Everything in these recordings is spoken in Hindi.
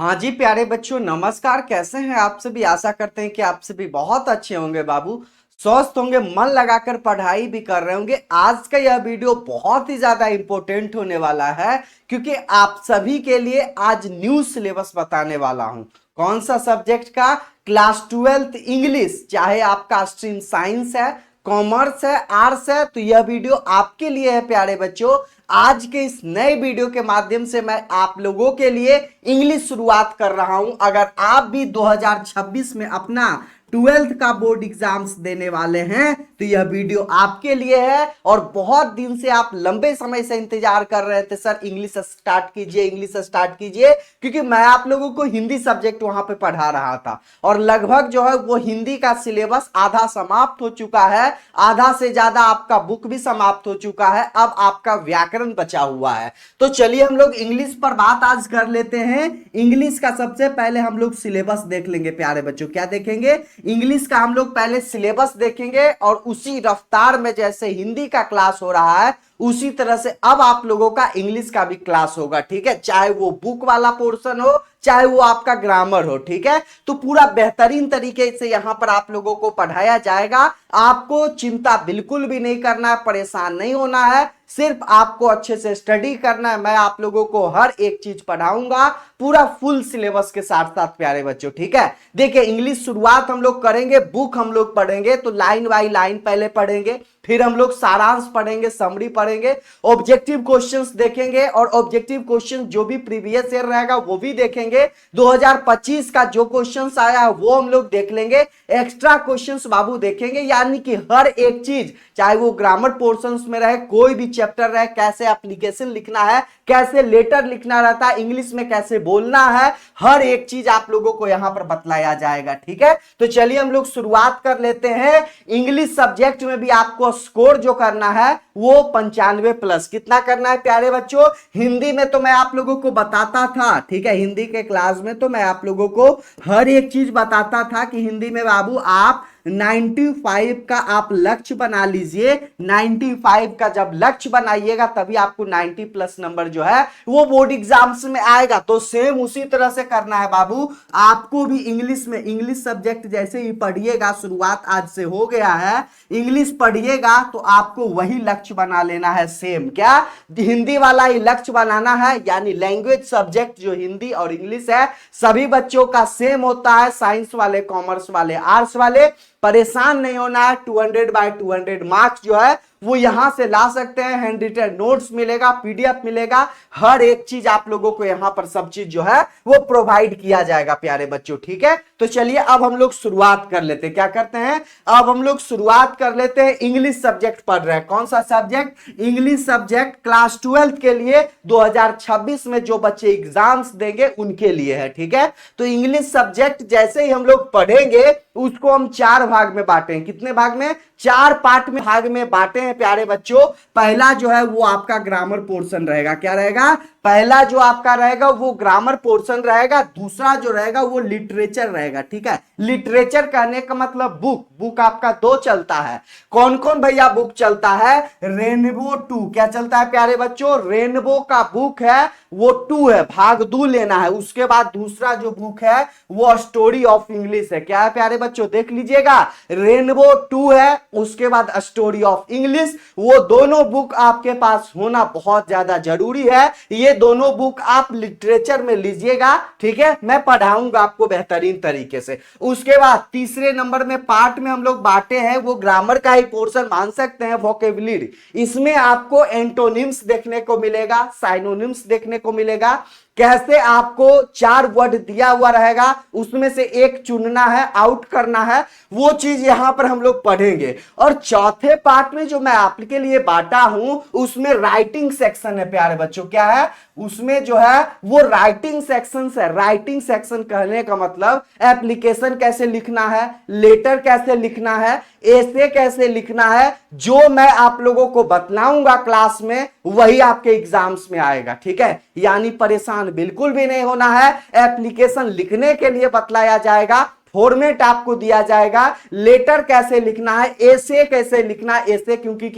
हाँ जी प्यारे बच्चों, नमस्कार। कैसे हैं आप सभी? आशा करते हैं कि आप सभी बहुत अच्छे होंगे बाबू, स्वस्थ होंगे, मन लगाकर पढ़ाई भी कर रहे होंगे। आज का यह वीडियो बहुत ही ज्यादा इंपॉर्टेंट होने वाला है क्योंकि आप सभी के लिए आज न्यू सिलेबस बताने वाला हूं। कौन सा सब्जेक्ट का? Class 12th English. चाहे आपका स्ट्रीम साइंस है, कॉमर्स है, आर्ट्स है, तो यह वीडियो आपके लिए है प्यारे बच्चों। आज के इस नए वीडियो के माध्यम से मैं आप लोगों के लिए इंग्लिश शुरुआत कर रहा हूं। अगर आप भी 2026 में अपना 12th का बोर्ड एग्जाम्स देने वाले हैं तो यह वीडियो आपके लिए है। और बहुत दिन से आप लंबे समय से इंतजार कर रहे थे, सर इंग्लिश स्टार्ट कीजिए, इंग्लिश स्टार्ट कीजिए, क्योंकि मैं आप लोगों को हिंदी सब्जेक्ट वहां पे पढ़ा रहा था और लगभग जो है वो हिंदी का सिलेबस आधा समाप्त हो चुका है, आधा से ज्यादा आपका बुक भी समाप्त हो चुका है। अब आपका व्याकरण बचा हुआ है। तो चलिए हम लोग इंग्लिश पर बात आज कर लेते हैं। इंग्लिश का सबसे पहले हम लोग सिलेबस देख लेंगे प्यारे बच्चों। क्या देखेंगे? इंग्लिश का हम लोग पहले सिलेबस देखेंगे और उसी रफ्तार में जैसे हिंदी का क्लास हो रहा है उसी तरह से अब आप लोगों का इंग्लिश का भी क्लास होगा, ठीक है? चाहे वो बुक वाला पोर्शन हो, चाहे वो आपका ग्रामर हो, ठीक है? तो पूरा बेहतरीन तरीके से यहां पर आप लोगों को पढ़ाया जाएगा। आपको चिंता बिल्कुल भी नहीं करना है, परेशान नहीं होना है, सिर्फ आपको अच्छे से स्टडी करना है। मैं आप लोगों को हर एक चीज पढ़ाऊंगा पूरा फुल सिलेबस के साथ साथ प्यारे बच्चों, ठीक है? देखिए इंग्लिश शुरुआत हम लोग करेंगे, बुक हम लोग पढ़ेंगे तो लाइन बाय लाइन पहले पढ़ेंगे, फिर हम लोग सारांश पढ़ेंगे, समरी पढ़ेंगे, ऑब्जेक्टिव क्वेश्चंस देखेंगे और ऑब्जेक्टिव क्वेश्चन जो भी प्रीवियस ईयर रहेगा वो भी देखेंगे। 2025 का जो क्वेश्चंस आया है वो हम लोग देख लेंगे, एक्स्ट्रा क्वेश्चंस बाबू देखेंगे। यानी कि हर एक चीज, चाहे वो ग्रामर पोर्शंस में रहे, कोई भी चैप्टर रहे, कैसे एप्लीकेशन लिखना है, कैसे लेटर लिखना रहता है, इंग्लिश में कैसे बोलना है, हर एक चीज आप लोगों को यहां पर बतलाया जाएगा, ठीक है? तो चलिए हम लोग शुरुआत कर लेते हैं। इंग्लिश सब्जेक्ट में भी आपको स्कोर जो करना है वो 95+। कितना करना है प्यारे बच्चों? हिंदी में तो मैं आप लोगों को बताता था, ठीक है? हिंदी के क्लास में तो मैं आप लोगों को हर एक चीज बताता था कि हिंदी में बाबू आप 95 का आप लक्ष्य बना लीजिए। 95 का जब लक्ष्य बनाइएगा तभी आपको 90+ नंबर जो है वो बोर्ड एग्जाम्स में आएगा। तो सेम उसी तरह से करना है बाबू आपको भी इंग्लिश में। इंग्लिश सब्जेक्ट जैसे ही पढ़िएगा, शुरुआत आज से हो गया है, इंग्लिश पढ़िएगा तो आपको वही लक्ष्य बना लेना है सेम। क्या? हिंदी वाला ही लक्ष्य बनाना है। यानी लैंग्वेज सब्जेक्ट जो हिंदी और इंग्लिश है सभी बच्चों का सेम होता है, साइंस वाले, कॉमर्स वाले, आर्ट्स वाले। परेशान नहीं होना है। 200/200 मार्क्स जो है वो यहां से ला सकते हैं। हैंड रिटन नोट्स मिलेगा, पीडीएफ मिलेगा, हर एक चीज आप लोगों को यहां पर सब चीज जो है वो प्रोवाइड किया जाएगा प्यारे बच्चों, ठीक है? तो चलिए अब हम लोग शुरुआत कर लेते हैं। क्या करते हैं? अब हम लोग शुरुआत कर लेते हैं। इंग्लिश सब्जेक्ट पढ़ रहे हैं। कौन सा सब्जेक्ट? इंग्लिश सब्जेक्ट क्लास 12 के लिए 2026 में जो बच्चे एग्जाम्स देंगे उनके लिए है, ठीक है? तो इंग्लिश सब्जेक्ट जैसे ही हम लोग पढ़ेंगे उसको हम 4 भाग में बांटे हैं। कितने भाग में? 4 पार्ट में भाग में बांटे हैं प्यारे बच्चों। पहला जो है वो आपका ग्रामर पोर्शन रहेगा। क्या रहेगा? पहला जो आपका रहेगा वो ग्रामर पोर्शन रहेगा। दूसरा जो रहेगा वो लिटरेचर रहेगा, ठीक है? लिटरेचर कहने का मतलब बुक। बुक आपका 2 चलता है। कौन कौन भैया बुक चलता है? रेनबो 2। क्या चलता है प्यारे बच्चों? रेनबो का बुक है वो 2 है, भाग 2 लेना है। उसके बाद दूसरा जो बुक है वो स्टोरी ऑफ इंग्लिश है। क्या है प्यारे बच्चों? देख लीजिएगा, रेनबो 2 है, उसके बाद स्टोरी ऑफ इंग्लिश। वो दोनों बुक आपके पास होना बहुत ज्यादा जरूरी है। ये दोनों बुक आप लिटरेचर में लीजिएगा, ठीक है? मैं पढ़ाऊंगा आपको बेहतरीन तरीके से। उसके बाद तीसरे नंबर में पार्ट में हम लोग बांटे हैं वो ग्रामर का ही पोर्शन मान सकते हैं, वोकेबुलरी। इसमें आपको एंटोनिम्स देखने को मिलेगा, साइनोनिम्स देखने को मिलेगा। कैसे आपको 4 वर्ड दिया हुआ रहेगा, उसमें से एक चुनना है, आउट करना है, वो चीज यहां पर हम लोग पढ़ेंगे। और चौथे पार्ट में जो मैं आपके लिए बांटा हूं उसमें राइटिंग सेक्शन है प्यारे बच्चों। क्या है उसमें? जो है वो राइटिंग सेक्शन है। राइटिंग सेक्शन कहने का मतलब एप्लीकेशन कैसे लिखना है, लेटर कैसे लिखना है, ऐसे कैसे लिखना है, जो मैं आप लोगों को बतलाऊंगा क्लास में वही आपके एग्जाम्स में आएगा, ठीक है? यानी परेशान बिल्कुल भी नहीं होना है। एप्लीकेशन लिखने के लिए बतलाया जाएगा, फॉर्मेट आपको दिया जाएगा, लेटर कैसे लिखना है, एसे कैसे लिखना है, एसे क्योंकि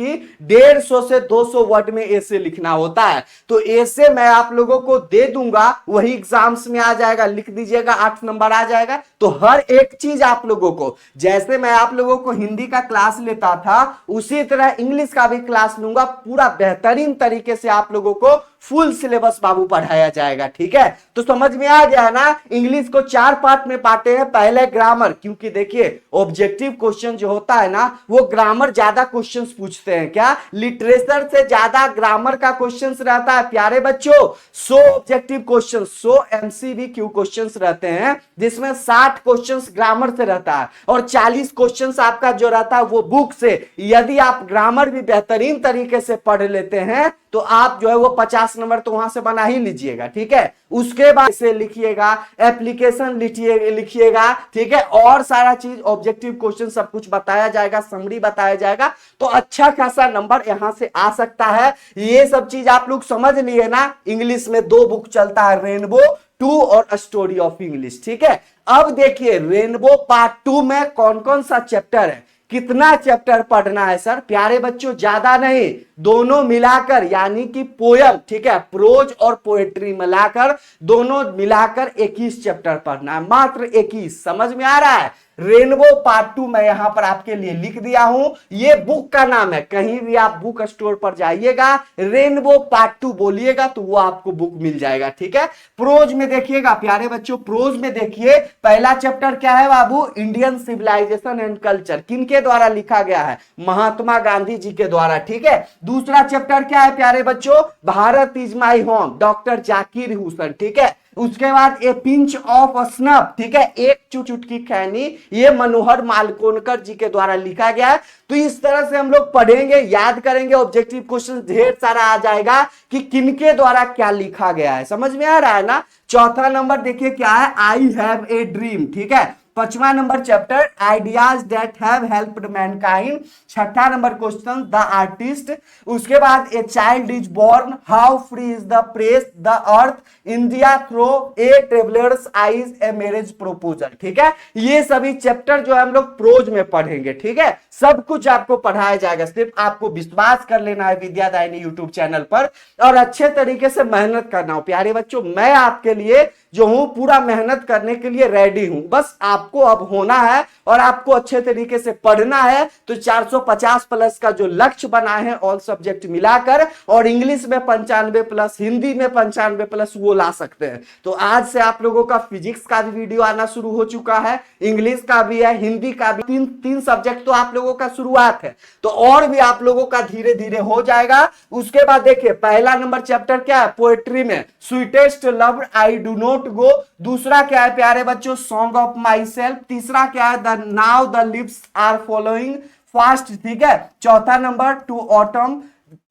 150 से 200 वर्ड में एसे लिखना होता है, तो एसे मैं आप लोगों को दे दूंगा, वही एग्जाम्स में आ जाएगा, लिख दीजिएगा 8 नंबर आ जाएगा। तो हर एक चीज आप लोगों को, जैसे मैं आप लोगों को हिंदी का क्लास लेता था उसी तरह इंग्लिश का भी क्लास लूंगा, पूरा बेहतरीन तरीके से आप लोगों को फुल सिलेबस बाबू पढ़ाया जाएगा। ठीक है, तो समझ में आ गया ना। इंग्लिश को 4 पार्ट में बांटे हैं। पहले ग्रामर, क्योंकि देखिए ऑब्जेक्टिव क्वेश्चन जो होता है ना वो ग्रामर ज्यादा क्वेश्चंस पूछते हैं, क्या लिटरेचर से ज्यादा ग्रामर का क्वेश्चंस रहता है प्यारे बच्चों। 100 ऑब्जेक्टिव क्वेश्चन, 100 एमसीक्यू क्वेश्चंस रहते हैं, जिसमें 60 क्वेश्चंस ग्रामर से रहता है और 40 क्वेश्चंस आपका जो रहता है वो बुक से। यदि आप ग्रामर भी बेहतरीन तरीके से पढ़ लेते हैं तो आप जो है वो 50 नंबर तो वहां से बना ही लीजिएगा। ठीक है, उसके बाद से लिखिएगा, एप्लीकेशन लिखिएगा, ठीक है, और सारा चीज ऑब्जेक्टिव क्वेश्चन सब कुछ बताया जाएगा, समरी बताया जाएगा, तो अच्छा खासा नंबर यहां से आ सकता है। ये सब चीज आप लोग समझ लिए ना। इंग्लिश में 2 बुक चलता है, रेनबो 2 और स्टोरी ऑफ इंग्लिश। ठीक है, अब देखिए रेनबो पार्ट 2 में कौन कौन सा चैप्टर है, कितना चैप्टर पढ़ना है सर प्यारे बच्चों, ज्यादा नहीं, दोनों मिलाकर, यानी कि पोयम, ठीक है, प्रोज और पोएट्री मिलाकर, दोनों मिलाकर 21 चैप्टर पढ़ना है, मात्र 21। समझ में आ रहा है। रेनबो पार्ट 2 मैं यहां पर आपके लिए लिख दिया हूं, ये बुक का नाम है, कहीं भी आप बुक स्टोर पर जाइएगा रेनबो पार्ट 2 बोलिएगा तो वो आपको बुक मिल जाएगा। ठीक है, प्रोज में देखिएगा प्यारे बच्चों, प्रोज में देखिए पहला चैप्टर क्या है बाबू, इंडियन सिविलाइजेशन एंड कल्चर, किनके द्वारा लिखा गया है, महात्मा गांधी जी के द्वारा। ठीक है, दूसरा चैप्टर क्या है प्यारे बच्चों, Bharat is my home, doctor Zakir Hussain. ठीक है, उसके बाद ए पिंच ऑफ स्नफ, ठीक है, एक चुटकी खैनी, ये मनोहर मालकोनकर जी के द्वारा लिखा गया है। तो इस तरह से हम लोग पढ़ेंगे, याद करेंगे, ऑब्जेक्टिव क्वेश्चन ढेर सारा आ जाएगा कि किनके द्वारा क्या लिखा गया है। समझ में आ रहा है ना। चौथा नंबर देखिए क्या है, आई हैव ए ड्रीम। ठीक है, 5वां number chapter ideas that have helped mankind. 6ठा नंबर क्वेश्चन द आर्टिस्ट। उसके बाद a child is born, how free is the press, the earth, India through a traveller's eyes, a marriage proposal. ठीक है, ये सभी चैप्टर जो है हम लोग प्रोज में पढ़ेंगे। ठीक है, सब कुछ आपको पढ़ाया जाएगा, सिर्फ आपको विश्वास कर लेना है विद्यादायिनी यूट्यूब चैनल पर और अच्छे तरीके से मेहनत करना हो। प्यारे बच्चों मैं आपके लिए जो हूं पूरा मेहनत करने के लिए रेडी हूं, बस आपको अब होना है और आपको अच्छे तरीके से पढ़ना है। तो 450 प्लस का जो लक्ष्य बना है ऑल सब्जेक्ट मिलाकर, और इंग्लिश में 95 प्लस, हिंदी में 95 प्लस, वो ला सकते हैं। तो आज से आप लोगों का फिजिक्स का भी वीडियो आना शुरू हो चुका है, इंग्लिश का भी है, हिंदी का भी, तीन सब्जेक्ट तो आप लोगों का शुरुआत है, तो और भी आप लोगों का धीरे धीरे हो जाएगा। उसके बाद देखिए पहला नंबर चैप्टर क्या है, पोएट्री में sweetest love I do not go. दूसरा क्या है प्यारे बच्चों, सॉन्ग ऑफ माई सेल्फ। तीसरा क्या है, the now the leaves are falling fast. ठीक है, चौथा नंबर टू ऑटम।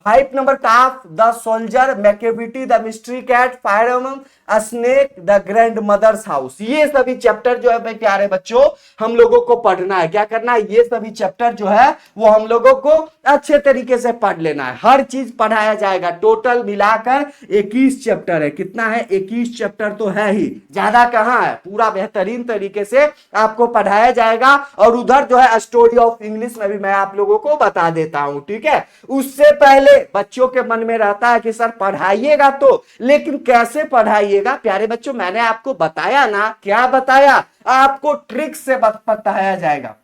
5 नंबर calf, the soldier, Macavity, the mystery cat, fireman, snake, the grandmother's house. ये सभी चैप्टर जो है भाई प्यारे बच्चों हम लोगों को पढ़ना है। क्या करना है, ये सभी चैप्टर जो है वो हम लोगों को अच्छे तरीके से पढ़ लेना है, हर चीज पढ़ाया जाएगा। टोटल मिलाकर 21 चैप्टर है। कितना है, 21 चैप्टर तो है ही, ज्यादा कहां है, पूरा बेहतरीन तरीके से आपको पढ़ाया जाएगा। और उधर जो है स्टोरी ऑफ इंग्लिश में भी मैं आप लोगों को बता देता हूं। ठीक है, उससे पहले बच्चों के मन में रहता है कि सर पढ़ाइएगा तो, लेकिन कैसे पढ़ाइएगा प्यारे बच्चों, मैंने आपको बताया ना, क्या बताया आपको, ट्रिक से बताया जाएगा।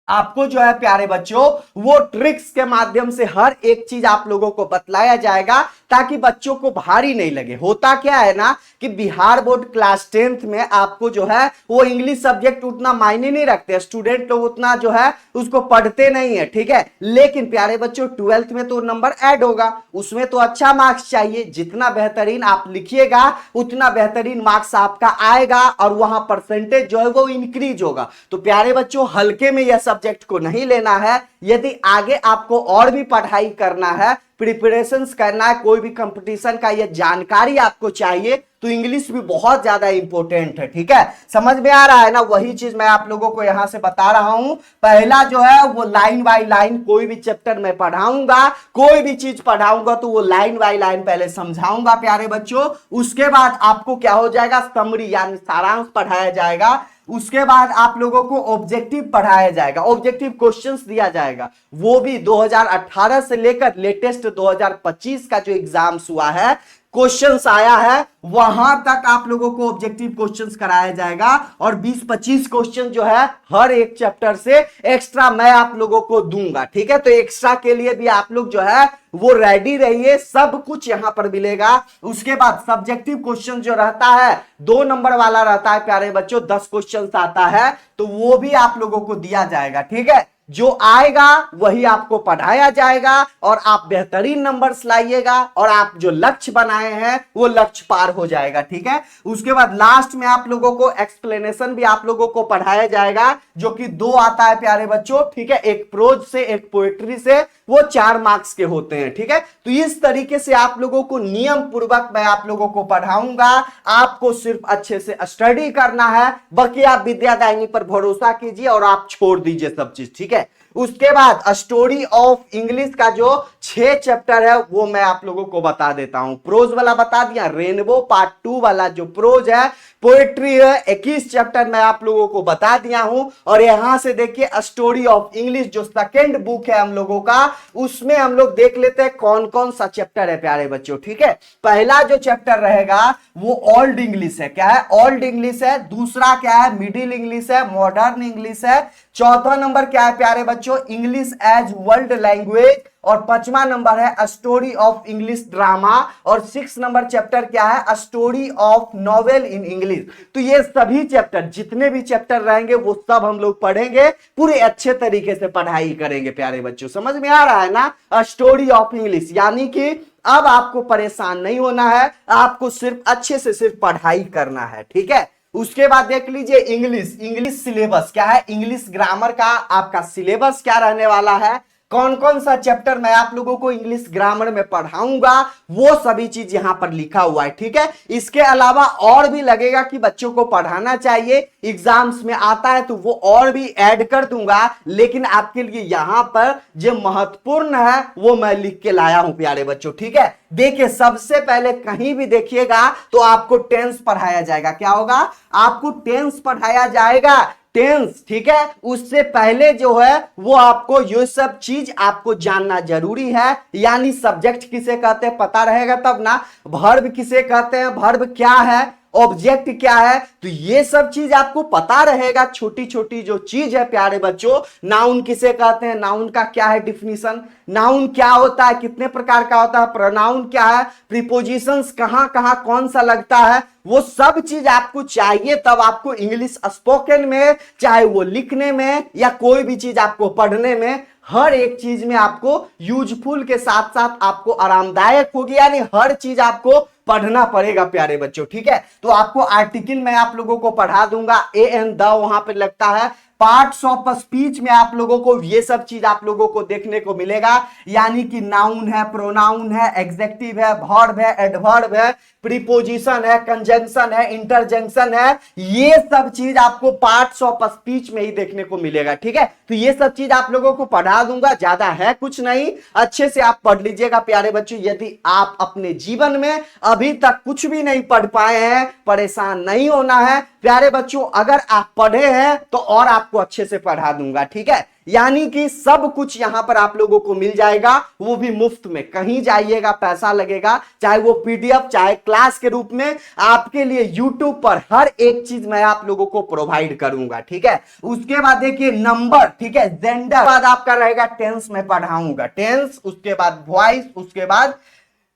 आपको जो है प्यारे बच्चों वो ट्रिक्स के माध्यम से हर एक चीज आप लोगों को बतलाया जाएगा ताकि बच्चों को भारी नहीं लगे। होता क्या है ना कि बिहार बोर्ड क्लास 10th में आपको जो है वो इंग्लिश सब्जेक्ट उतना मायने नहीं रखते, स्टूडेंट लोग उतना जो है उसको पढ़ते नहीं है। ठीक है, लेकिन प्यारे बच्चों 12th में तो नंबर ऐड होगा, उसमें तो अच्छा मार्क्स चाहिए, जितना बेहतरीन आप लिखिएगा उतना बेहतरीन मार्क्स आपका आएगा और वहां परसेंटेज जो है वो इंक्रीज होगा। तो प्यारे बच्चों हल्के में यह सब्जेक्ट को नहीं लेना है। यदि आगे आपको और भी पढ़ाई करना है, प्रिपरेशंस करना है, कोई भी कंपटीशन का ये जानकारी आपको चाहिए, तो इंग्लिश भी बहुत ज्यादा इंपॉर्टेंट है। ठीक है, समझ में आ रहा है ना? वही चीज मैं आप लोगों को यहां से बता रहा हूं। पहला जो है वो लाइन बाय लाइन, कोई भी चैप्टर में पढ़ाऊंगा, कोई भी चीज पढ़ाऊंगा तो वो लाइन बाय लाइन पहले समझाऊंगा प्यारे बच्चों। उसके बाद आपको क्या हो जाएगा, समरी यानी सारांश पढ़ाया जाएगा। उसके बाद आप लोगों को ऑब्जेक्टिव पढ़ाया जाएगा, ऑब्जेक्टिव क्वेश्चंस दिया जाएगा, वो भी 2018 से लेकर लेटेस्ट 2025 का जो एग्जाम्स हुआ है, क्वेश्चंस आया है, वहां तक आप लोगों को ऑब्जेक्टिव क्वेश्चंस कराया जाएगा। और 20-25 क्वेश्चन जो है हर एक चैप्टर से एक्स्ट्रा मैं आप लोगों को दूंगा। ठीक है, तो एक्स्ट्रा के लिए भी आप लोग जो है वो रेडी रहिए, सब कुछ यहां पर मिलेगा। उसके बाद सब्जेक्टिव क्वेश्चन जो रहता है 2 नंबर वाला रहता है प्यारे बच्चों, 10 क्वेश्चन आता है, तो वो भी आप लोगों को दिया जाएगा। ठीक है, जो आएगा वही आपको पढ़ाया जाएगा और आप बेहतरीन नंबर्स लाइएगा और आप जो लक्ष्य बनाए हैं वो लक्ष्य पार हो जाएगा। ठीक है, उसके बाद लास्ट में आप लोगों को एक्सप्लेनेशन भी आप लोगों को पढ़ाया जाएगा, जो कि 2 आता है प्यारे बच्चों। ठीक है, एक प्रोज से एक पोएट्री से, वो 4 मार्क्स के होते हैं। ठीक है, तो इस तरीके से आप लोगों को नियम पूर्वक मैं आप लोगों को पढ़ाऊंगा। आपको सिर्फ अच्छे से स्टडी करना है, बाकी आप विद्यादायिनी पर भरोसा कीजिए और आप छोड़ दीजिए सब चीज। ठीक है, उसके बाद स्टोरी ऑफ इंग्लिश का जो 6 चैप्टर है वो मैं आप लोगों को बता देता हूं। प्रोज वाला बता दिया, रेनबो पार्ट 2 वाला जो प्रोज है, पोएट्री है 21 चैप्टर मैं आप लोगों को बता दिया हूं। और यहां से देखिए स्टोरी ऑफ इंग्लिश जो सेकंड बुक है हम लोगों का, उसमें हम लोग देख लेते हैं कौन कौन सा चैप्टर है प्यारे बच्चों। ठीक है, पहला जो चैप्टर रहेगा वो ओल्ड इंग्लिश है। क्या है? ओल्ड इंग्लिश है। दूसरा क्या है? मिडिल इंग्लिश है, मॉडर्न इंग्लिश है। चौथा नंबर क्या है प्यारे बच्चों? English as world language. और 5वां नंबर है स्टोरी ऑफ इंग्लिश ड्रामा। और 6 नंबर चैप्टर क्या है? Story of novel in English. तो ये सभी चैप्टर, जितने भी चैप्टर रहेंगे वो सब हम लोग पढ़ेंगे, पूरे अच्छे तरीके से पढ़ाई करेंगे प्यारे बच्चों। समझ में आ रहा है ना? स्टोरी ऑफ इंग्लिश यानी कि अब आपको परेशान नहीं होना है, आपको सिर्फ अच्छे से सिर्फ पढ़ाई करना है। ठीक है, उसके बाद देख लीजिए इंग्लिश सिलेबस क्या है, इंग्लिश ग्रामर का आपका सिलेबस क्या रहने वाला है, कौन कौन सा चैप्टर मैं आप लोगों को इंग्लिश ग्रामर में पढ़ाऊंगा, वो सभी चीज यहां पर लिखा हुआ है। ठीक है, इसके अलावा और भी लगेगा कि बच्चों को पढ़ाना चाहिए, एग्जाम्स में आता है तो वो और भी ऐड कर दूंगा, लेकिन आपके लिए यहां पर जो महत्वपूर्ण है वो मैं लिख के लाया हूं प्यारे बच्चों। ठीक है, देखिए सबसे पहले कहीं भी देखिएगा तो आपको टेंस पढ़ाया जाएगा। क्या होगा? आपको टेंस पढ़ाया जाएगा, टेंस। ठीक है, उससे पहले जो है वो आपको ये सब चीज आपको जानना जरूरी है। यानी सब्जेक्ट किसे कहते हैं पता रहेगा तब ना, वर्ब किसे कहते हैं, वर्ब क्या है, ऑब्जेक्ट क्या है, तो ये सब चीज आपको पता रहेगा। छोटी छोटी जो चीज है प्यारे बच्चों, नाउन किसे कहते हैं, नाउन का क्या है डिफिनीशन, नाउन क्या होता है, कितने प्रकार का होता है, प्रोनाउन क्या है, प्रीपोजिशंस कहां कहां कौन सा लगता है, वो सब चीज आपको चाहिए। तब आपको इंग्लिश स्पोकन में, चाहे वो लिखने में या कोई भी चीज आपको पढ़ने में, हर एक चीज में आपको यूजफुल के साथ साथ आपको आरामदायक होगी। यानी हर चीज आपको पढ़ना पड़ेगा प्यारे बच्चों। ठीक है, तो आपको आर्टिकल मैं आप लोगों को पढ़ा दूंगा, ए एंड द वहां पे लगता है। पार्ट्स ऑफ स्पीच में आप लोगों को ये सब चीज आप लोगों को देखने को मिलेगा, यानी कि नाउन है, प्रोनाउन है, एग्जेक्टिव है, वर्ब है, एडवर्ब है, प्रीपोजिशन है, कंजंक्शन है, इंटरजेक्शन है, ये सब चीज आपको पार्ट्स ऑफ स्पीच में ही देखने को मिलेगा। ठीक है, तो ये सब चीज आप लोगों को पढ़ा दूंगा, ज्यादा है कुछ नहीं, अच्छे से आप पढ़ लीजिएगा प्यारे बच्चों। यदि आप अपने जीवन में अभी तक कुछ भी नहीं पढ़ पाए हैं, परेशान नहीं होना है प्यारे बच्चों। अगर आप पढ़े हैं तो और आपको अच्छे से पढ़ा दूंगा। ठीक है, यानी कि सब कुछ यहां पर आप लोगों को मिल जाएगा, वो भी मुफ्त में, कहीं जाइएगा पैसा लगेगा, चाहे वो पीडीएफ चाहे क्लास के रूप में आपके लिए यूट्यूब पर हर एक चीज मैं आप लोगों को प्रोवाइड करूंगा। ठीक है, उसके बाद देखिए नंबर, ठीक है, जेंडर, बाद आपका रहेगा टेंस में पढ़ाऊंगा, टेंस, उसके बाद वॉइस, उसके बाद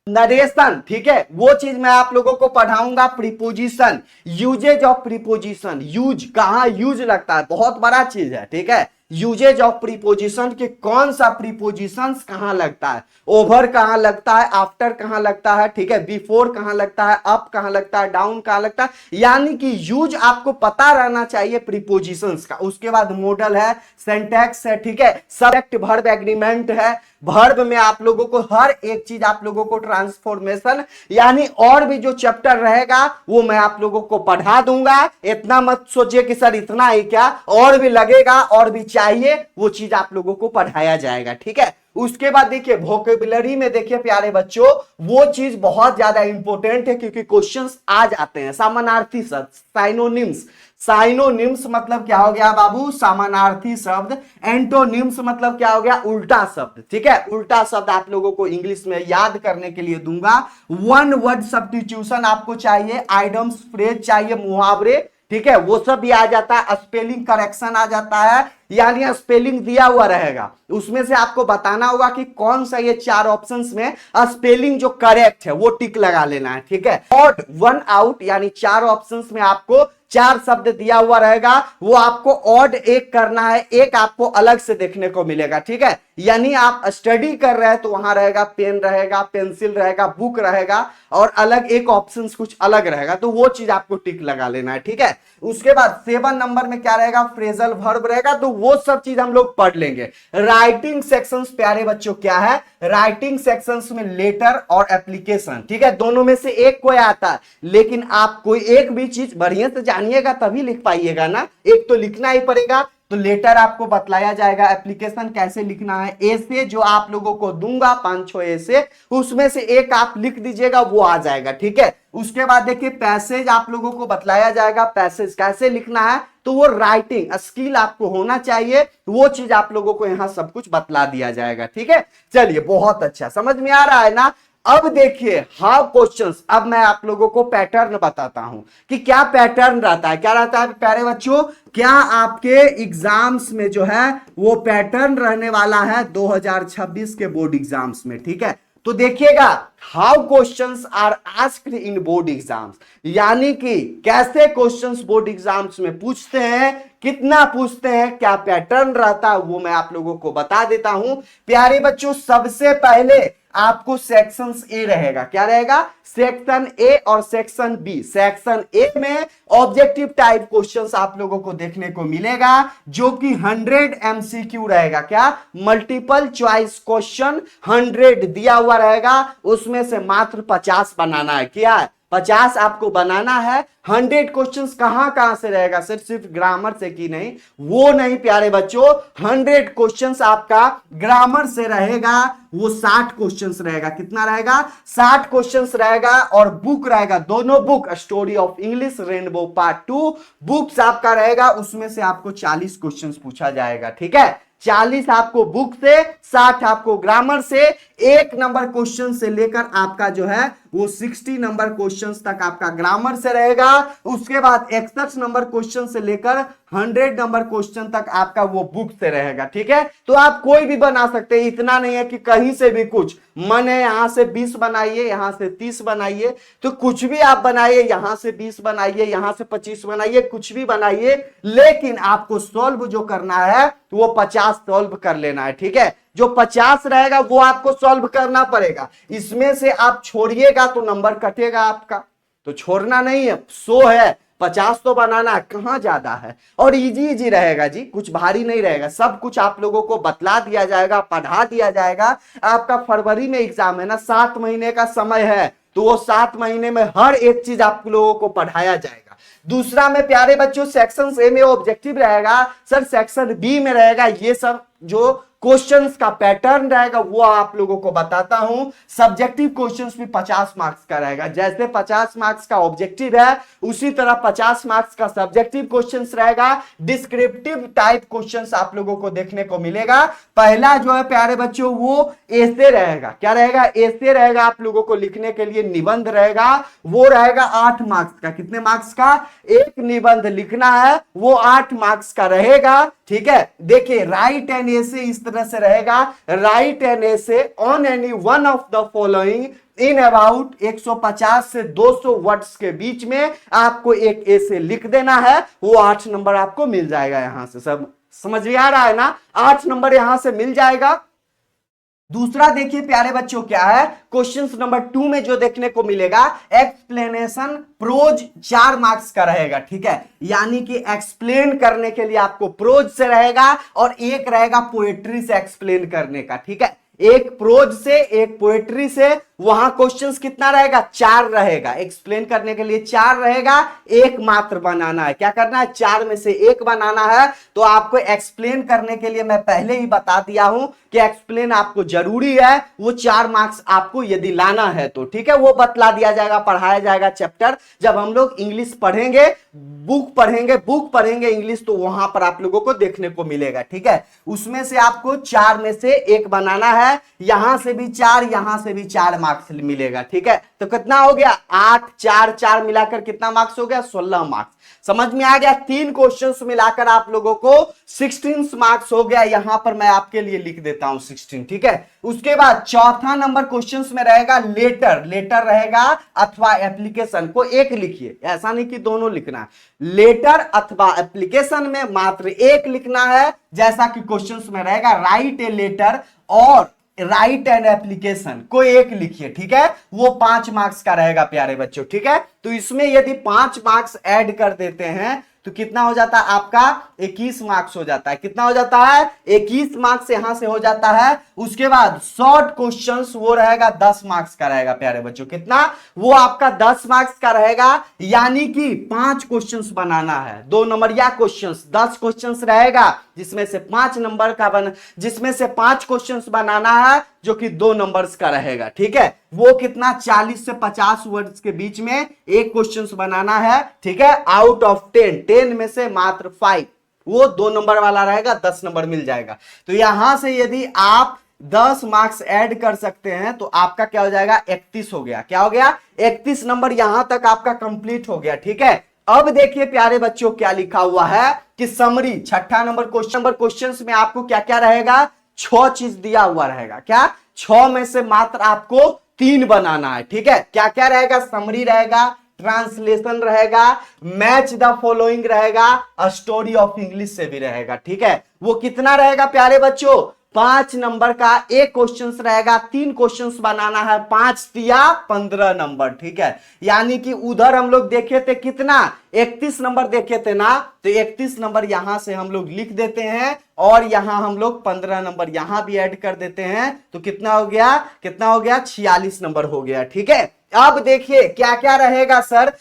नरेशन। ठीक है, वो चीज मैं आप लोगों को पढ़ाऊंगा। Preposition, usages of preposition, use कहां यूज लगता है, बहुत बड़ा चीज है। ठीक है, यूजेज ऑफ प्रीपोजिशन के कौन सा प्रीपोजिशंस कहां लगता है, ओवर कहां लगता है, आफ्टर कहां लगता है, ठीक है, बिफोर कहां लगता है, अप कहां लगता है, डाउन कहां लगता है, यानी कि यूज आपको पता रहना चाहिए प्रीपोजिशंस का। उसके बाद मॉडल है, सिंटैक्स है, ठीक है, सब्जेक्ट वर्ब एग्रीमेंट है, वर्ब में आप लोगों को हर एक चीज आप लोगों को ट्रांसफॉर्मेशन यानी और भी जो चैप्टर रहेगा वो मैं आप लोगों को पढ़ा दूंगा। इतना मत सोचिए कि सर इतना ही क्या, और भी लगेगा और भी चाहिए, वो चीज आप लोगों को पढ़ाया जाएगा, ठीक है। उसके बाद देखिए वोकेबुलरी में देखिए प्यारे बच्चों, वो चीज बहुत ज्यादा इंपॉर्टेंट है क्योंकि क्वेश्चंस आ जाते हैं। समानार्थी शब्द, साइनोनिम्स। साइनोनिम्स मतलब क्या हो गया बाबू, समानार्थी शब्द। एंटोनिम्स मतलब क्या हो गया, उल्टा शब्द, ठीक है। उल्टा शब्द आप लोगों को इंग्लिश में याद करने के लिए दूंगा। वन वर्ड सब्स्टिट्यूशन आपको चाहिए, आइडम्स फ्रेज चाहिए, मुहावरे, ठीक है, वो सब भी आ जाता है। स्पेलिंग करेक्शन आ जाता है, यानी स्पेलिंग दिया हुआ रहेगा, उसमें से आपको बताना होगा कि कौन सा ये चार ऑप्शंस में स्पेलिंग जो करेक्ट है वो टिक लगा लेना है, ठीक है। ऑड वन आउट, यानी चार ऑप्शंस में आपको चार शब्द दिया हुआ रहेगा, वो आपको ऑड एक करना है, एक आपको अलग से देखने को मिलेगा, ठीक है। यानी आप स्टडी कर रहे हैं तो वहां रहेगा पेन रहेगा, पेंसिल रहेगा, बुक रहेगा, और अलग एक ऑप्शंस कुछ अलग रहेगा, तो वो चीज आपको टिक लगा लेना है, ठीक है। उसके बाद 7 नंबर में क्या रहेगा, फ्रेजल वर्ब रहेगा, तो वो सब चीज हम लोग पढ़ लेंगे। राइटिंग सेक्शंस प्यारे बच्चों क्या है, राइटिंग सेक्शंस में लेटर और एप्लीकेशन, ठीक है, दोनों में से एक कोई आता है, लेकिन आप कोई एक भी चीज बढ़िया से जानिएगा तभी लिख पाइएगा ना, एक तो लिखना ही पड़ेगा। तो लेटर आपको बतलाया जाएगा, एप्लीकेशन कैसे लिखना है, ऐसे जो आप लोगों को दूंगा 5-6 ऐसे, उसमें से एक आप लिख दीजिएगा, वो आ जाएगा, ठीक है। उसके बाद देखिए पैसेज आप लोगों को बतलाया जाएगा, पैसेज कैसे लिखना है, तो वो राइटिंग स्किल आपको होना चाहिए, वो चीज आप लोगों को यहां सब कुछ बतला दिया जाएगा, ठीक है। चलिए बहुत अच्छा, समझ में आ रहा है ना। अब देखिए हाउ क्वेश्चंस, अब मैं आप लोगों को पैटर्न बताता हूं कि क्या पैटर्न रहता है, क्या रहता है प्यारे बच्चों, क्या आपके एग्जाम्स में जो है वो पैटर्न रहने वाला है 2026 के बोर्ड एग्जाम्स में, ठीक है। तो देखिएगा how questions are asked in board exams, यानी कि कैसे क्वेश्चंस बोर्ड एग्जाम्स में पूछते हैं, कितना पूछते हैं, क्या पैटर्न रहता है, वो मैं आप लोगों को बता देता हूं। प्यारे बच्चों सबसे पहले आपको सेक्शन ए रहेगा, क्या रहेगा, सेक्शन ए और सेक्शन बी। सेक्शन ए में ऑब्जेक्टिव टाइप क्वेश्चंस आप लोगों को देखने को मिलेगा, जो कि 100 एमसीक्यू रहेगा, क्या, मल्टीपल चॉइस क्वेश्चन 100 दिया हुआ रहेगा, उसमें से मात्र 50 बनाना है, क्या है, 50 आपको बनाना है। 100 क्वेश्चंस कहां कहां से रहेगा, सिर्फ ग्रामर से की नहीं, वो नहीं प्यारे बच्चों, 100 क्वेश्चंस आपका ग्रामर से रहेगा, वो 60 क्वेश्चंस रहेगा, कितना रहेगा, 60 क्वेश्चंस रहेगा, और बुक रहेगा, दोनों book, story of English, rainbow part 2 books आपका रहेगा, उसमें से आपको 40 क्वेश्चंस पूछा जाएगा, ठीक है। 40 आपको बुक से, 60 आपको ग्रामर से, 1 नंबर क्वेश्चन से लेकर आपका जो है वो 60 नंबर क्वेश्चंस तक आपका ग्रामर से रहेगा। उसके बाद 61 नंबर क्वेश्चन से लेकर 100 नंबर क्वेश्चन तक आपका वो बुक से रहेगा, ठीक है। तो आप कोई भी बना सकते हैं, इतना नहीं है कि कहीं से भी कुछ मन है, यहां से 20 बनाइए, यहां से 30 बनाइए, तो कुछ भी आप बनाइए, यहां से 20 बनाइए, यहां से 25 बनाइए, कुछ भी बनाइए, लेकिन आपको सॉल्व जो करना है वो 50 सॉल्व कर लेना है, ठीक है। जो 50 रहेगा वो आपको सॉल्व करना पड़ेगा, इसमें से आप छोड़िएगा तो नंबर कटेगा आपका, तो छोड़ना नहीं है, 100 है, 50 तो बनाना है, कहां ज्यादा है, और इजी इजी रहेगा जी, कुछ भारी नहीं रहेगा, सब कुछ आप लोगों को बतला दिया जाएगा, पढ़ा दिया जाएगा। आपका फरवरी में एग्जाम है ना, 7 महीने का समय है, तो वो 7 महीने में हर एक चीज आप लोगों को पढ़ाया जाएगा। दूसरा में प्यारे बच्चों सेक्शन ए में ऑब्जेक्टिव रहेगा, सर सेक्शन बी में रहेगा, ये सब जो क्वेश्चंस का पैटर्न रहेगा वो आप लोगों को बताता हूं। सब्जेक्टिव क्वेश्चंस भी 50 मार्क्स का रहेगा, जैसे 50 मार्क्स का ऑब्जेक्टिव है उसी तरह 50 मार्क्स का सब्जेक्टिव क्वेश्चंस रहेगा। डिस्क्रिप्टिव टाइप क्वेश्चंस आप लोगों को देखने को मिलेगा। पहला जो है प्यारे बच्चों वो ऐसे रहेगा, क्या रहेगा, ऐसे रहेगा, आप लोगों को लिखने के लिए निबंध रहेगा, वो रहेगा 8 मार्क्स का। कितने मार्क्स का, एक निबंध लिखना है, वो 8 मार्क्स का रहेगा, ठीक है। देखिए राइट एन एसे इस तरह से रहेगा, right an essay on any one of the following in about 150 से 200 वर्ड्स के बीच में आपको एक ऐसे लिख देना है, वो 8 नंबर आपको मिल जाएगा। यहां से सब समझ में आ रहा है ना, 8 नंबर यहां से मिल जाएगा। दूसरा देखिए प्यारे बच्चों क्या है, क्वेश्चन नंबर 2 में जो देखने को मिलेगा एक्सप्लेनेशन प्रोज 4 मार्क्स का रहेगा, ठीक है, यानी कि एक्सप्लेन करने के लिए आपको प्रोज से रहेगा और एक रहेगा पोएट्री से एक्सप्लेन करने का, ठीक है। एक प्रोज से, एक पोएट्री से। वहां क्वेश्चंस कितना रहेगा? 4 रहेगा। एक्सप्लेन करने के लिए 4 रहेगा, एक मात्र बनाना है। क्या करना है? 4 में से एक बनाना है। तो आपको एक्सप्लेन करने के लिए मैं पहले ही बता दिया हूं कि एक्सप्लेन आपको जरूरी है। वो 4 मार्क्स आपको यदि लाना है तो ठीक है, वो बतला दिया जाएगा, पढ़ाया जाएगा चैप्टर। जब हम लोग इंग्लिश पढ़ेंगे, बुक पढ़ेंगे इंग्लिश, तो वहां पर आप लोगों को देखने को मिलेगा। ठीक है, उसमें से आपको 4 में से एक बनाना है। यहां से भी 4, यहां से भी 4 मार्क्स मिलेगा। ठीक है, तो कितना हो गया? 8 4 4 मिलाकर कितना मार्क्स हो गया? 16 मार्क्स। समझ में आ गया? 3 क्वेश्चंस मिलाकर आप लोगों को 16 मार्क्स हो गया। यहां पर मैं आपके लिए लिख देता हूं 16। ठीक है, उसके बाद चौथा नंबर क्वेश्चंस में रहेगा लेटर। लेटर रहेगा अथवा एप्लीकेशन। को एक लिखिए, ऐसा नहीं कि दोनों लिखना है। लेटर अथवा एप्लीकेशन में मात्र एक लिखना है, जैसा कि क्वेश्चंस में रहेगा राइट ए लेटर और राइट एन एप्लीकेशन। कोई एक लिखिए। ठीक है, वो 5 मार्क्स का रहेगा प्यारे बच्चों। ठीक है, तो इसमें यदि 5 मार्क्स ऐड कर देते हैं तो कितना हो जाता है आपका? 21 मार्क्स हो जाता है। कितना हो जाता है? 21 मार्क्स यहां से हो जाता है। उसके बाद शॉर्ट क्वेश्चंस वो रहेगा 10 मार्क्स का रहेगा प्यारे बच्चों। कितना? वो आपका 10 मार्क्स का रहेगा, यानी कि 5 क्वेश्चंस बनाना है। 2 नंबर या क्वेश्चंस, 10 क्वेश्चंस रहेगा, जिसमें से 5 नंबर का जिसमें से 5 क्वेश्चंस बनाना है, जो कि 2 नंबर्स का रहेगा। ठीक है, वो कितना? 40 से 50 वर्ड्स के बीच में एक क्वेश्चंस बनाना है। ठीक है, आउट ऑफ 10 में से मात्र 5 वो 2 नंबर वाला रहेगा, 10 नंबर मिल जाएगा। तो यहां से यदि आप 10 मार्क्स ऐड कर सकते हैं तो आपका क्या हो जाएगा? 31 हो गया। क्या हो गया? 31 नंबर यहां तक आपका कंप्लीट हो गया। ठीक है, अब देखिए प्यारे बच्चों क्या लिखा हुआ है कि समरी। छठा नंबर क्वेश्चन में आपको क्या क्या रहेगा? 6 चीज दिया हुआ रहेगा। क्या? 6 में से मात्र आपको 3 बनाना है। ठीक है, क्या क्या रहेगा? समरी रहेगा, ट्रांसलेशन रहेगा, मैच द फॉलोइंग रहेगा, स्टोरी ऑफ इंग्लिश से भी रहेगा। ठीक है, वो कितना रहेगा प्यारे बच्चों? 5 नंबर का एक क्वेश्चन रहेगा। 3 क्वेश्चंस बनाना है, 5 दिया 15 नंबर। ठीक है, यानी कि उधर हम लोग देखे थे कितना? 31 नंबर देखे थे ना, तो 31 नंबर यहां से हम लोग लिख देते हैं और यहां हम लोग 15 नंबर यहां भी ऐड कर देते हैं। तो कितना हो गया? कितना हो गया? 46 नंबर हो गया। ठीक है, अब देखिए क्या क्या रहेगा सर?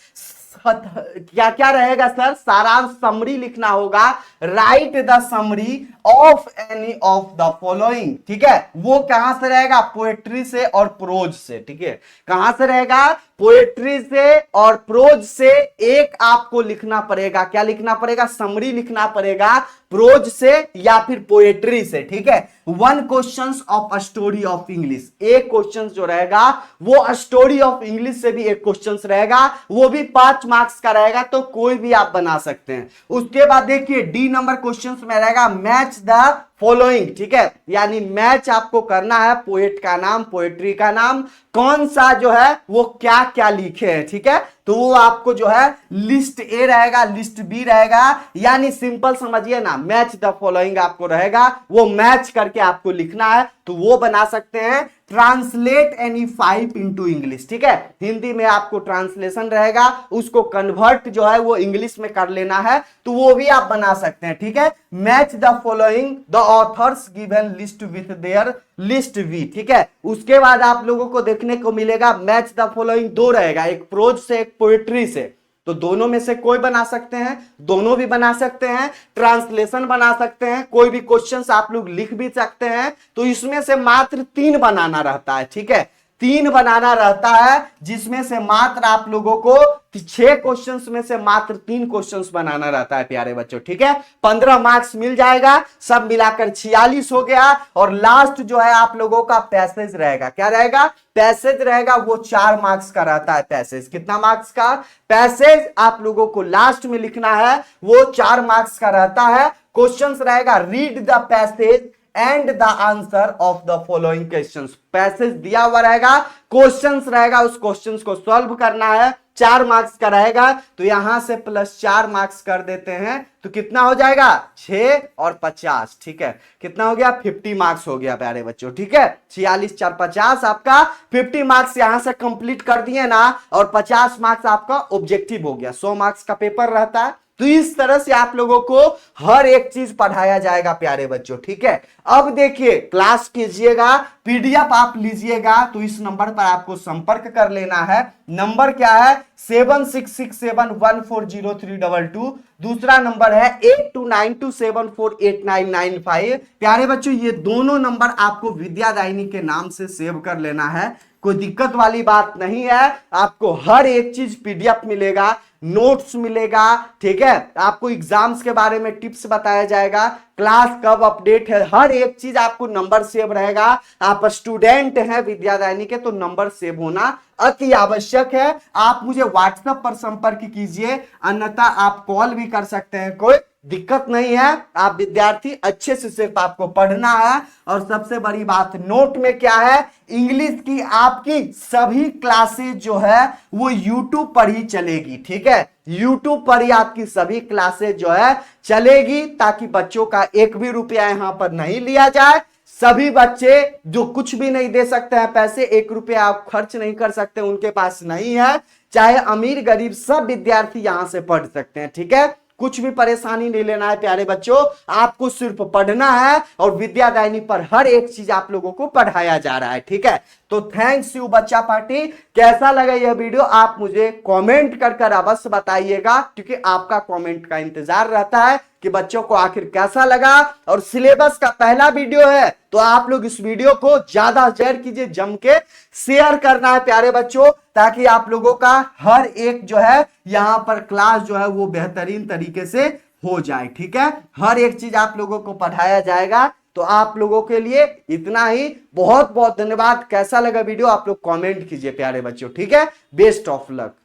क्या क्या रहेगा सर? सारांश, समरी लिखना होगा। Right the summary of any of the following. ठीक है, वो कहां से रहेगा? पोएट्री से और प्रोज से। ठीक है, कहां से रहेगा? पोएट्री से और प्रोज से एक आपको लिखना पड़ेगा। क्या लिखना पड़ेगा? समरी लिखना पड़ेगा, प्रोज से या फिर पोएट्री से। ठीक है, 1 question of story of English. एक क्वेश्चन जो रहेगा वो स्टोरी ऑफ इंग्लिश से भी एक क्वेश्चन रहेगा, वो भी 5 मार्क्स का रहेगा। तो कोई भी आप बना सकते हैं। उसके बाद देखिए डी नंबर क्वेश्चन में रहेगा मैच द फॉलोइंग। ठीक है, यानी मैच आपको करना है पोएट का नाम, पोएट्री का नाम, कौन सा जो है वो क्या क्या लिखे हैं। ठीक है, तो वो आपको जो है लिस्ट ए रहेगा, लिस्ट बी रहेगा, यानी सिंपल समझिए ना, मैच द फॉलोइंग आपको रहेगा, वो मैच करके आपको लिखना है। तो वो बना सकते हैं। Translate any 5 into English. ठीक है, हिंदी में आपको ट्रांसलेशन रहेगा, उसको कन्वर्ट जो है वो इंग्लिश में कर लेना है, तो वो भी आप बना सकते हैं। ठीक है, match the following the authors given list with their list we. ठीक है, उसके बाद आप लोगों को देखने को मिलेगा मैच द फॉलोइंग 2 रहेगा, एक प्रोज से एक पोएट्री से। तो दोनों में से कोई बना सकते हैं, दोनों भी बना सकते हैं, ट्रांसलेशन बना सकते हैं, कोई भी क्वेश्चंस आप लोग लिख भी सकते हैं। तो इसमें से मात्र 3 बनाना रहता है। ठीक है, 3 बनाना रहता है, जिसमें से मात्र आप लोगों को 6 क्वेश्चंस में से मात्र 3 क्वेश्चंस बनाना रहता है प्यारे बच्चों। ठीक है, 15 मार्क्स मिल जाएगा, सब मिलाकर 46 हो गया। और लास्ट जो है आप लोगों का पैसेज रहेगा। क्या रहेगा? पैसेज रहेगा, वो 4 मार्क्स का रहता है। पैसेज कितना मार्क्स का? पैसेज आप लोगों को लास्ट में लिखना है, वो 4 मार्क्स का रहता है। क्वेश्चंस रहेगा read the passage and the answer of the following questions. Passage दिया हुआ रहेगा, क्वेश्चंस रहेगा, उस क्वेश्चंस को सॉल्व करना है, 4 मार्क्स का रहेगा। तो यहां से +4 मार्क्स कर देते हैं, तो कितना हो जाएगा? 6 और 50। ठीक है, कितना हो गया? 50 मार्क्स हो गया प्यारे बच्चों। ठीक है, 46 4 50 आपका 50 मार्क्स यहां से कंप्लीट कर दिए ना, और 50 मार्क्स आपका ऑब्जेक्टिव हो गया। 100 मार्क्स का पेपर रहता है, तो इस तरह से आप लोगों को हर एक चीज पढ़ाया जाएगा प्यारे बच्चों, ठीक है। अब देखिए क्लास कीजिएगा, पीडीएफ आप लीजिएगा तो इस नंबर पर आपको संपर्क कर लेना है। नंबर क्या है 7667140322। दूसरा नंबर है 8292748995। प्यारे बच्चों ये दोनों नंबर आपको विद्यादायिनी के नाम से सेव कर लेना है, कोई दिक्कत वाली बात नहीं है। आपको हर एक चीज पीडीएफ मिलेगा, नोट्स मिलेगा, ठीक है। आपको एग्जाम्स के बारे में टिप्स बताया जाएगा, क्लास कब अपडेट है, हर एक चीज आपको नंबर सेव रहेगा। आप स्टूडेंट हैं विद्यादायिनी के तो नंबर सेव होना अति आवश्यक है। आप मुझे व्हाट्सएप पर संपर्क कीजिए, अन्यथा आप कॉल भी कर सकते हैं, कोई दिक्कत नहीं है। आप विद्यार्थी अच्छे से सिर्फ आपको पढ़ना है। और सबसे बड़ी बात नोट में क्या है, इंग्लिश की आपकी सभी क्लासेज जो है वो यूट्यूब पर ही चलेगी, ठीक है। यूट्यूब पर ही आपकी सभी क्लासेज जो है चलेगी, ताकि बच्चों का एक भी रुपया यहां पर नहीं लिया जाए। सभी बच्चे जो कुछ भी नहीं दे सकते हैं पैसे, एक रुपया आप खर्च नहीं कर सकते, उनके पास नहीं है, चाहे अमीर गरीब सब विद्यार्थी यहां से पढ़ सकते हैं, ठीक है। कुछ भी परेशानी नहीं लेना है प्यारे बच्चों, आपको सिर्फ पढ़ना है और विद्यादायिनी पर हर एक चीज आप लोगों को पढ़ाया जा रहा है, ठीक है। तो थैंक्स यू बच्चा पार्टी। कैसा लगा यह वीडियो आप मुझे कमेंट कर अवश्य बताइएगा, क्योंकि आपका कमेंट का इंतजार रहता है कि बच्चों को आखिर कैसा लगा। और सिलेबस का पहला वीडियो है तो आप लोग इस वीडियो को ज्यादा शेयर कीजिए, जम के शेयर करना है प्यारे बच्चों, ताकि आप लोगों का हर एक जो है यहां पर क्लास जो है वो बेहतरीन तरीके से हो जाए, ठीक है। हर एक चीज आप लोगों को पढ़ाया जाएगा। तो आप लोगों के लिए इतना ही, बहुत बहुत धन्यवाद। कैसा लगा वीडियो आप लोग कमेंट कीजिए प्यारे बच्चों, ठीक है। Best of luck.